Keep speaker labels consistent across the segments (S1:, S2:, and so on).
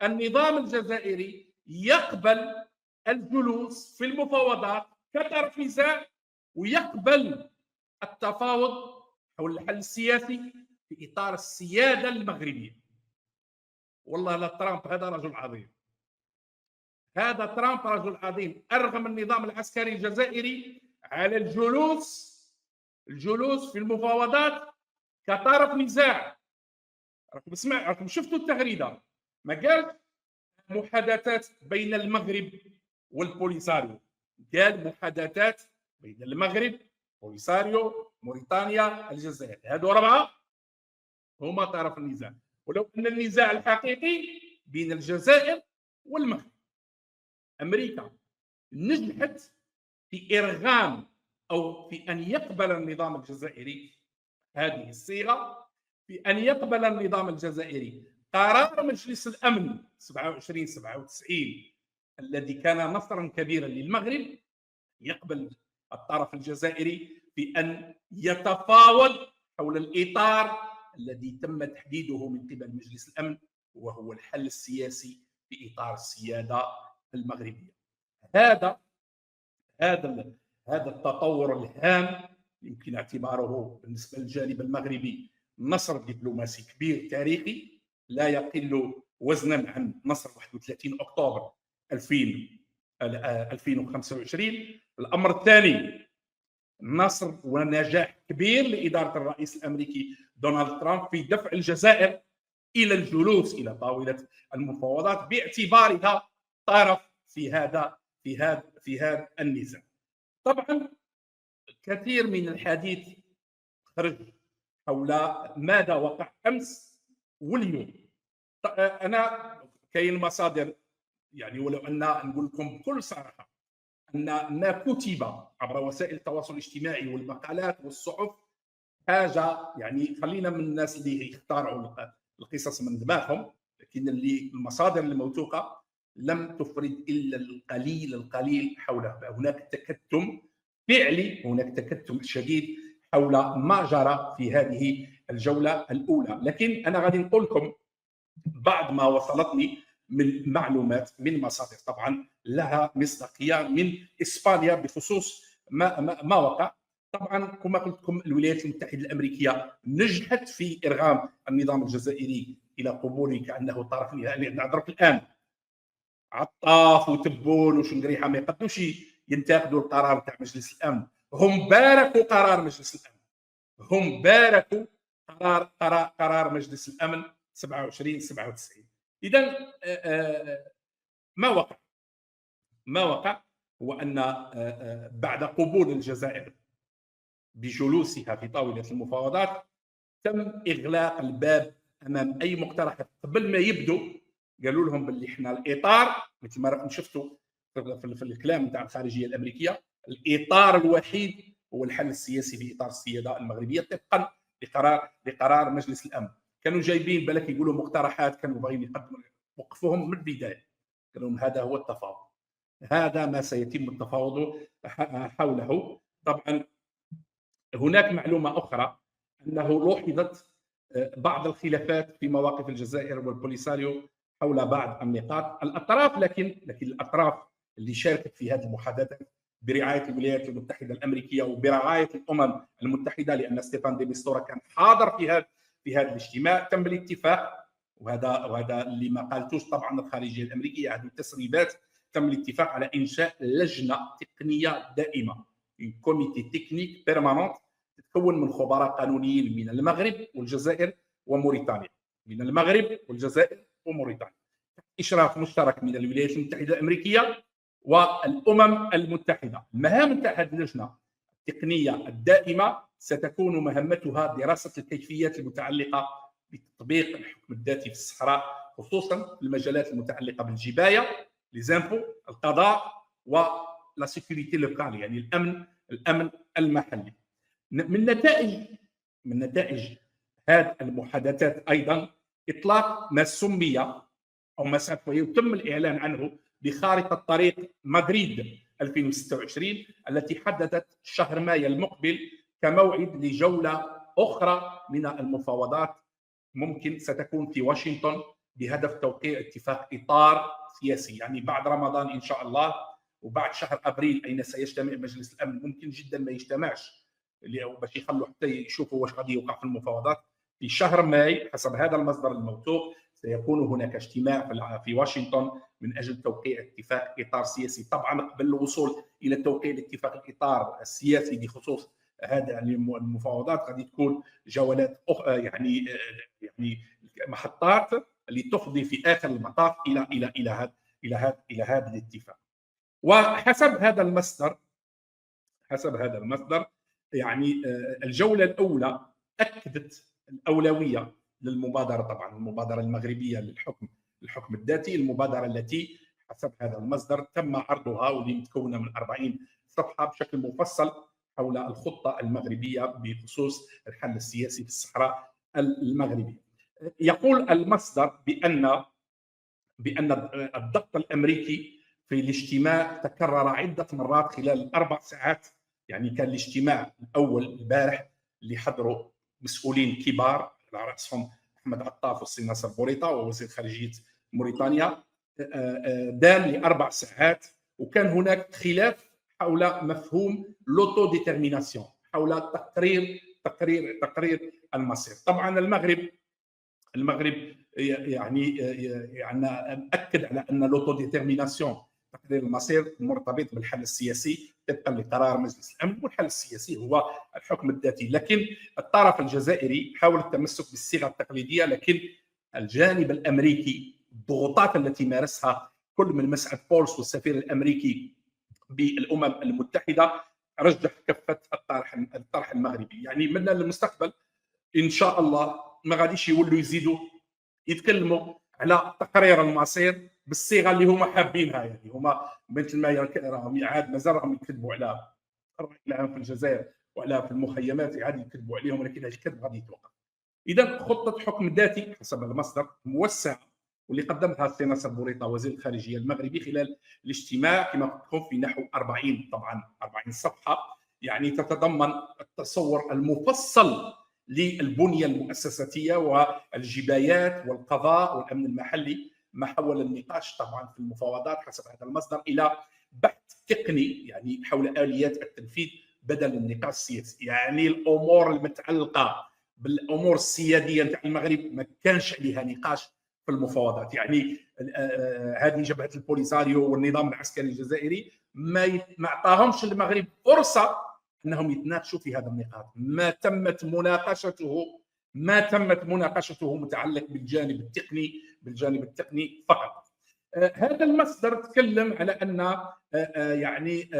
S1: النظام الجزائري يقبل الجلوس في المفاوضات كطرف نزاع، ويقبل التفاوض حول الحل السياسي في اطار السياده المغربيه. والله لا ترامب هذا رجل عظيم، هذا ترامب رجل عظيم، ارغم النظام العسكري الجزائري على الجلوس في المفاوضات كطرف نزاع. راكم شفتوا التغريده، ما قال محادثات بين المغرب والبوليساريو، قال محادثات بين المغرب، بوليساريو، موريتانيا، الجزائر، هذو أربعة هما طرف النزاع. ولو أن النزاع الحقيقي بين الجزائر والمغرب. أمريكا نجحت في إرغام أو في أن يقبل النظام الجزائري هذه الصيغة، في أن يقبل النظام الجزائري قرار مجلس الأمن 2797 الذي كان نصرا كبيرا للمغرب. يقبل الطرف الجزائري بأن يتفاوض حول الإطار الذي تم تحديده من قبل مجلس الأمن، وهو الحل السياسي في إطار السيادة المغربية. هذا التطور الهام يمكن اعتباره بالنسبة للجانب المغربي نصر دبلوماسي كبير تاريخي لا يقل وزنا عن نصر 31 أكتوبر 2025. الأمر الثاني، نصر ونجاح كبير لإدارة الرئيس الأمريكي دونالد ترامب في دفع الجزائر إلى الجلوس إلى طاولة المفاوضات باعتبارها طرف في هذا النزاع. طبعا كثير من الحديث خرج حول ماذا وقع أمس واليوم. أنا كاين مصادر، يعني ولو أن نقول لكم بكل صراحة أن ما كتب عبر وسائل التواصل الاجتماعي والمقالات والصحف حاجة، يعني خلينا من الناس اللي يختاروا القصص من دماغهم، لكن اللي المصادر الموثوقة لم تفرد إلا القليل حولها. هناك تكتم فعلي، هناك تكتم شديد حول ما جرى في هذه الجولة الأولى. لكن أنا غادي نقول لكم بعض ما وصلتني من معلومات من مصادر طبعا لها مصداقيه من اسبانيا بخصوص ما وقع. طبعا كما قلت لكم الولايات المتحده الامريكيه نجحت في ارغام النظام الجزائري الى قبوله كانه طرف نهائي. نهضرك الان عطاف وتبون وشنقريحه ما يقدوش ينتقدوا القرار تاع مجلس الامن، هم باركوا قرار مجلس الامن، هم باركوا قرار مجلس الامن 2797. اذا ما وقع هو ان بعد قبول الجزائر بجلوسها في طاوله المفاوضات تم اغلاق الباب امام اي مقترحات. قبل ما يبدو قالوا لهم باللي احنا الاطار مثل ما راكم شفتوا في الكلام نتاع الخارجيه الامريكيه، الاطار الوحيد هو الحل السياسي في اطار السياده المغربيه طبقا لقرار مجلس الامن. كانوا جايبين بالك يقولوا مقترحات، كانوا باغيين يقدموا وقفهم من البدايه، قالوا لهم هذا هو التفاوض، هذا ما سيتم التفاوض حوله. طبعا هناك معلومه اخرى انه لوحظت بعض الخلافات في مواقف الجزائر والبوليساريو حول بعض النقاط. الاطراف لكن الاطراف اللي شاركت في هذه المحادثات برعايه الولايات المتحده الامريكيه وبرعايه الامم المتحده، لان ستيفان دي ميستورا كان حاضر في هذا الاجتماع، تم الاتفاق، وهذا اللي ما قالتوش طبعا الخارجيه الامريكيه، هذه التسريبات، تم الاتفاق على انشاء لجنه تقنيه دائمه، كوميتي تكنيك بيرمانونت تتكون من خبراء قانونيين من المغرب والجزائر وموريتانيا، من المغرب والجزائر وموريتانيا، اشراف مشترك من الولايات المتحده الامريكيه والامم المتحده. المهام نتاع هذه اللجنه التقنيه الدائمه ستكون مهمتها دراسه الكيفيات المتعلقه بتطبيق الحكم الذاتي في الصحراء، خصوصا في المجالات المتعلقه بالجبايه، ليزامبو، القضاء، ولا سيكوريتي لوكال، يعني الامن المحلي. من نتائج هذه المحادثات ايضا اطلاق ما سمي او ما سوف يتم الاعلان عنه بخارطه طريق مدريد 2026 التي حددت شهر مايو المقبل كموعد لجوله اخرى من المفاوضات، ممكن ستكون في واشنطن بهدف توقيع اتفاق اطار سياسي، يعني بعد رمضان ان شاء الله وبعد شهر ابريل اين سيجتمع مجلس الامن، ممكن جدا ما يجتمعش باش يخلوا حتى يشوفوا واش غادي يوقع في المفاوضات. في شهر ماي حسب هذا المصدر الموثوق سيكون هناك اجتماع في واشنطن من اجل توقيع اتفاق اطار سياسي. طبعا قبل الوصول الى توقيع الاتفاق الاطار السياسي بخصوص هذا المفاوضات غادي تكون جولات يعني محطات اللي تفضي في اخر المطاف الى هذا الاتفاق. وحسب هذا المصدر يعني الجوله الاولى اكدت الاولويه للمبادره، طبعا المبادره المغربيه للحكم الذاتي، المبادره التي حسب هذا المصدر تم عرضها واللي متكونه من 40 صفحه بشكل مفصل حول الخطه المغربيه بخصوص الحل السياسي في الصحراء المغربيه. يقول المصدر بان الضغط الامريكي في الاجتماع تكرر عده مرات خلال ال4 ساعات. يعني كان الاجتماع الاول البارح اللي حضروا مسؤولين كبار على راسهم احمد عطاف والسي ناصر بوريطه ووزير خارجيه موريتانيا، دام ل4 ساعات، وكان هناك خلاف حول مفهوم لوتو ديترميناسيون، حول تقرير المصير. طبعا المغرب يعني اكد على ان لوتو ديترميناسيون تقرير المصير مرتبط بالحل السياسي طبقا لقرار مجلس الامن، والحل السياسي هو الحكم الذاتي. لكن الطرف الجزائري حاول التمسك بالصيغه التقليديه، لكن الجانب الامريكي الضغوطات التي مارسها كل من مسعد بولس والسفير الامريكي بالامم المتحده رجح كفه الطرح المغربي. يعني من المستقبل ان شاء الله ما غاديش يولوا يزيدوا يتكلموا على تقرير المصير بالصيغه اللي هما حابينها. يعني هما مثل ما راهم عاد مازال راهم يكذبوا على الراي العام في الجزائر وعلى في المخيمات، عاد يكذبوا عليهم، ولكن هذا الكذب غادي يتوقف. اذا خطه حكم ذاتي حسب المصدر موسعه واللي قدمها السي ناصر بوريطه وزير الخارجيه المغربي خلال الاجتماع كما قلت لكم في نحو 40 صفحه، يعني تتضمن التصور المفصل للبنيه المؤسساتيه والجبايات والقضاء والامن المحلي ما حول النقاش طبعا في المفاوضات حسب هذا المصدر الى بحث تقني يعني حول اليات التنفيذ بدل النقاش السياسي. يعني الامور المتعلقه بالامور السياديه نتاع المغرب ما كانش عليها نقاش في المفاوضات. يعني هذه جبهه البوليساريو والنظام العسكري الجزائري ما اعطاهمش المغرب فرصه انهم يتناقشوا في هذا النقاط. ما تمت مناقشته متعلق بالجانب التقني فقط. هذا المصدر تكلم على ان يعني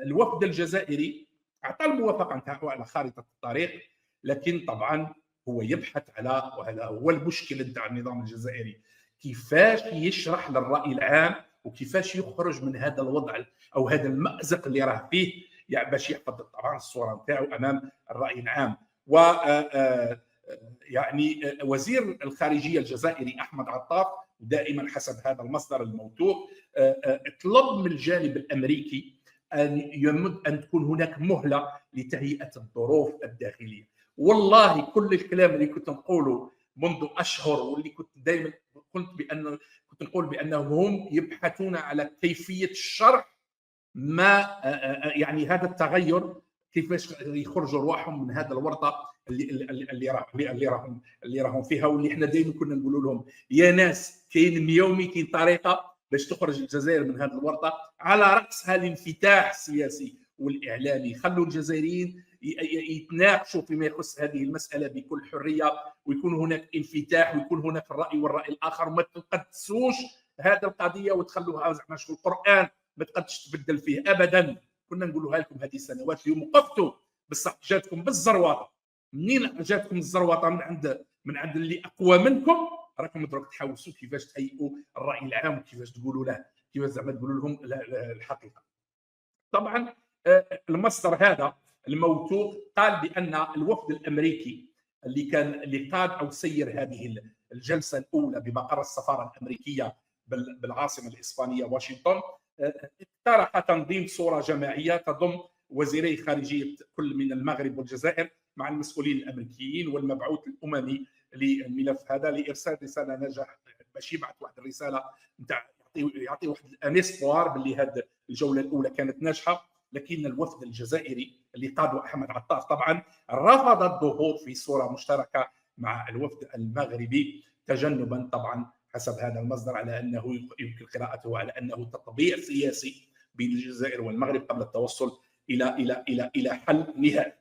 S1: الوفد الجزائري اعطى الموافقه نتاعو على خارطه الطريق، لكن طبعا هو يبحث على، وهذا هو المشكل نتاع النظام الجزائري، كيفاش يشرح للراي العام وكيفاش يخرج من هذا الوضع او هذا المأزق اللي راه فيه، يعني باش يحفظ طبعا الصوره نتاعو امام الراي العام. و يعني وزير الخارجيه الجزائري احمد عطاف دائما حسب هذا المصدر الموثوق طلب من الجانب الامريكي ان تكون هناك مهله لتهيئه الظروف الداخليه. والله كل الكلام اللي كنت نقوله منذ اشهر واللي كنت دائما كنت نقول بانهم هم يبحثون على كيفيه شرح ما يعني هذا التغير، كيفاش يخرجوا رواحهم من هذا الورطه اللي راهم فيها، واللي احنا دائما كنا نقول لهم يا ناس كاين 100 طريقه باش تخرج الجزائر من هذه الورطه، على راسها الانفتاح السياسي والاعلامي. خلوا الجزائريين يتناقشوا فيما يخص هذه المساله بكل حريه، ويكون هناك انفتاح ويكون هناك الراي والراي الاخر، وما تقدسوش هذه القضيه وتخلوها زعما شو القران ما تقدش تبدل فيه ابدا. كنا نقولوها لكم هذه السنوات، اليوم وقفتوا بصح جاتكم بالزرواطه. منين جاتكم الزرواطه؟ من عند اللي اقوى منكم. راكم دروك تحوسوا كيفاش تهيئوا الراي العام وكيفاش تقولوا له، كيفاش زعما تقولوا لهم الحقيقه. طبعا المصدر هذا الموثوق قال بان الوفد الامريكي اللي قاد او سير هذه الجلسه الاولى بمقر السفاره الامريكيه بالعاصمه الاسبانيه واشنطن اقترح تنظيم صوره جماعيه تضم وزيري خارجيه كل من المغرب والجزائر مع المسؤولين الامريكيين والمبعوث الاممي للملف هذا لارسال رساله باش يبعث واحد الرساله نتاع يعطي واحد الانيسبوار باللي هذه الجوله الاولى كانت ناجحه. لكن الوفد الجزائري اللي قاده احمد عطاف طبعا رفض الظهور في صوره مشتركه مع الوفد المغربي، تجنبا طبعا حسب هذا المصدر على انه يمكن قراءته على انه تطبيع سياسي بين الجزائر والمغرب قبل التوصل الى حل نهائي.